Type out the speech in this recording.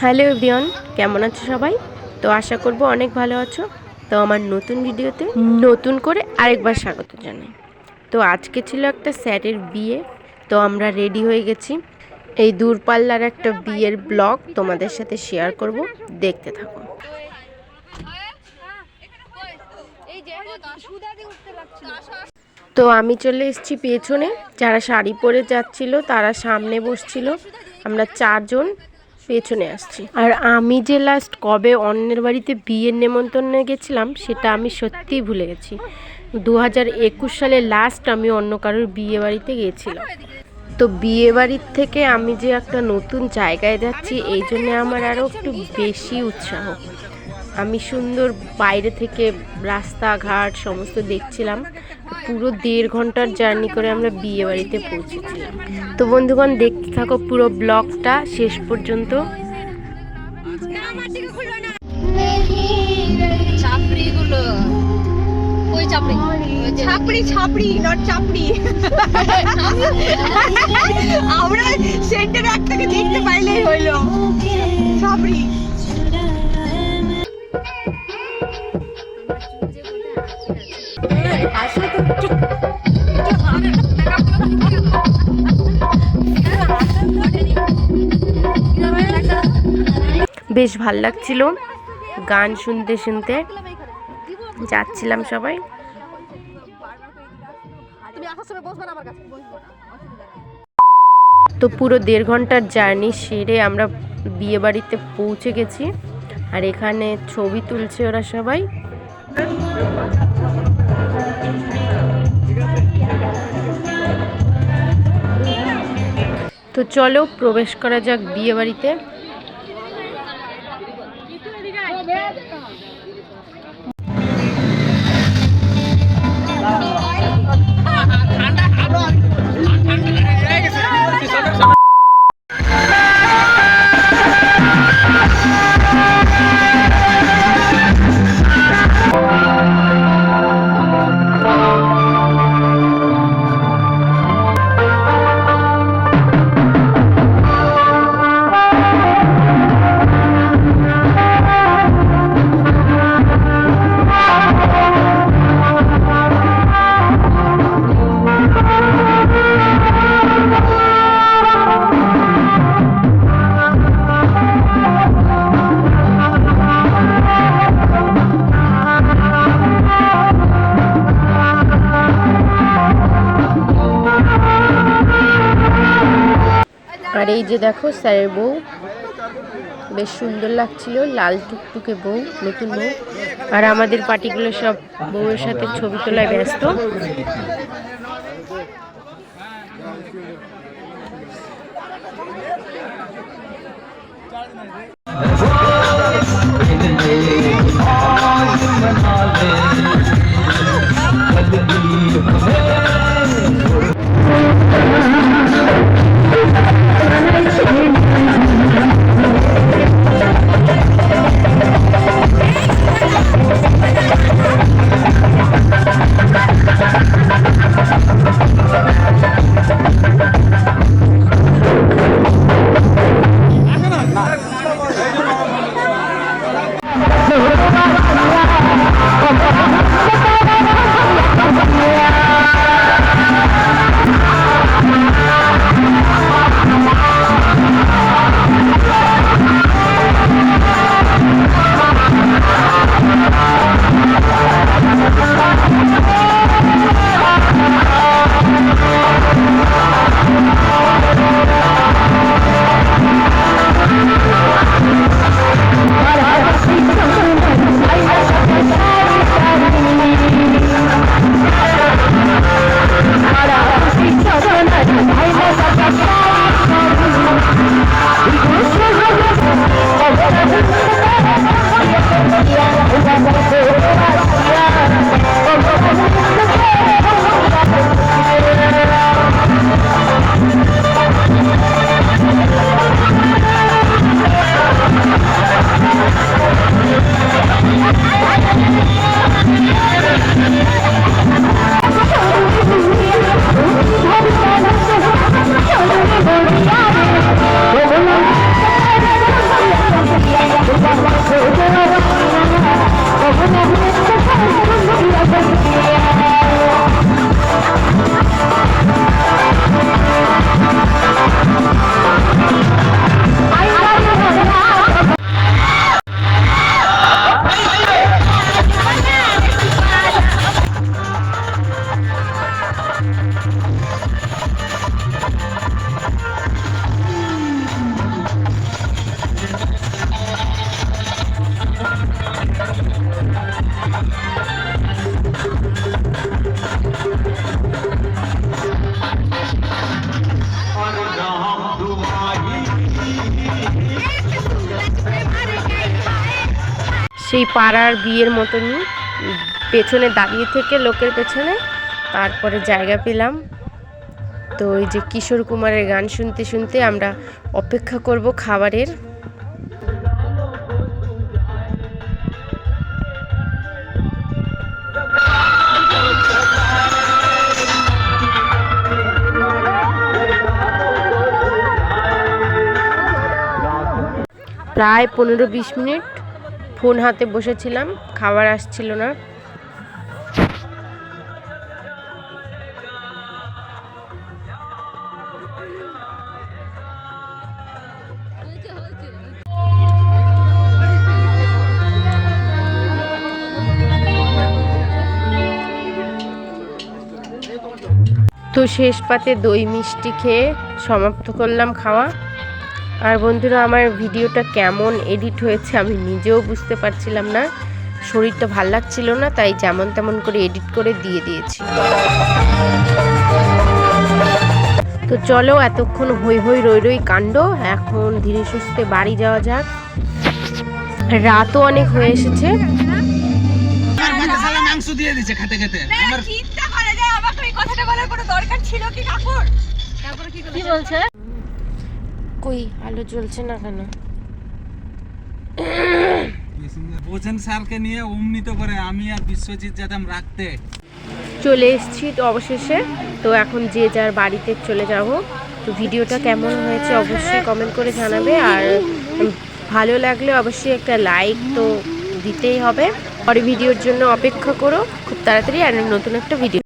Hello everyone, কেমন আছো সবাই? তো আশা করব অনেক ভালো আছো। তো আমার নতুন ভিডিওতে নতুন করে আরেকবার স্বাগত জানাই। তো আজকে ছিল একটা স্যারের বিয়ে, তো আমরা রেডি হয়ে গেছি। এই দূরপাল্লার একটা বিয়ের ব্লগ তোমাদের সাথে শেয়ার করব, দেখতে থাকো। তো আমি চলে এসেছি পেছনে, যারা শাড়ি পরে যাচ্ছিল তারা সামনে বসছিল, আমরা চারজন পেছনে আসছি। আর আমি যে লাস্ট কবে অন্যের বাড়িতে বিয়ের নেমন্তন্নে গেছিলাম সেটা আমি সত্যিই ভুলে গেছি। 2021 সালে লাস্ট আমি অন্য কারোর বিয়ে বাড়িতে গিয়েছিলাম। তো বিয়ে বাড়ির থেকে আমি যে একটা নতুন জায়গায় যাচ্ছি এই জন্যে আমার আরও একটু বেশি উৎসাহ। আমি সুন্দর বাইরে থেকে রাস্তাঘাট সমস্ত দেখছিলাম। পুরো 1.5 ঘন্টার জার্নি করে আমরা বিয়ে বাড়িতে পৌঁছেছিলাম। তো বন্ধুগণ, দেখতে থাকো পুরো ব্লগটা শেষ পর্যন্ত। আমরা সেন্টার একটাকে দেখতে পাইলেই হইলো ছাপড়ি। বেশ ভাল লাগছিল, গান শুনতে শুনতে যাচ্ছিলাম সবাই। তো পুরো 1.5 ঘন্টার জার্নি সেরে আমরা বিয়ে বাড়িতে পৌঁছে গেছি। আর এখানে ছবি তুলছে ওরা সবাই। তো চলো প্রবেশ করা যাক বিয়ে বাড়িতে। আর এই যে দেখো স্যারের বউ, বেশ সুন্দর লাগছিল, লাল টুকটুকে বউ, নতুন বউ। আর আমাদের পার্টিগুলো সব বউয়ের সাথে ছবি তোলায় ব্যস্ত। সেই পাড়ার বিয়ের মতনই পেছনে দাঁড়িয়ে থেকে লোকের পেছনে তারপরে জায়গা পেলাম। তো এই যে কিশোর কুমারের গান শুনতে শুনতে আমরা অপেক্ষা করব খাবারের। প্রায় 15-20 মিনিট ফোন হাতে বসেছিলাম, খাবার আসছিল না। তো শেষ পাতে দই মিষ্টি খেয়ে সমাপ্ত করলাম খাওয়া। আর বন্ধুরা, আমার ভিডিওটা কেমন এডিট হয়েছে আমি নিজেও বুঝতে পারছিলাম না, শরীরটা ভাল লাগছিল না, তাই যেমন তেমন করে এডিট করে দিয়ে দিয়েছি। তো চলো, এতক্ষণ হই হই রই রই কাণ্ড, এখন ধীরে সুস্থে বাড়ি যাওয়া যাক। রাতও অনেক হয়ে এসেছে। মাংস দিয়ে দিচ্ছে খেতে খেতে। আমার চিন্তা করে যায় আমাকে এই কথাটা বলার কোনো দরকার ছিল কি কাকুর? তারপরে কি বলছে? কই আলো জ্বলছে না কেন? বোঝেন স্যারকে নিয়ে অমৃত করে আমি আর বিশ্বজিৎ যেতাম রাখতে। চলে এসেছি তো অবশেষে। তো এখন যে যার বাড়িতে চলে যাব। তো ভিডিওটা কেমন হয়েছে অবশ্যই কমেন্ট করে জানাবে, আর ভালো লাগলে অবশ্যই একটা লাইক তো দিতেই হবে। পরে ভিডিওর জন্য অপেক্ষা করো খুব তাড়াতাড়ি আর নতুন একটা ভিডিও।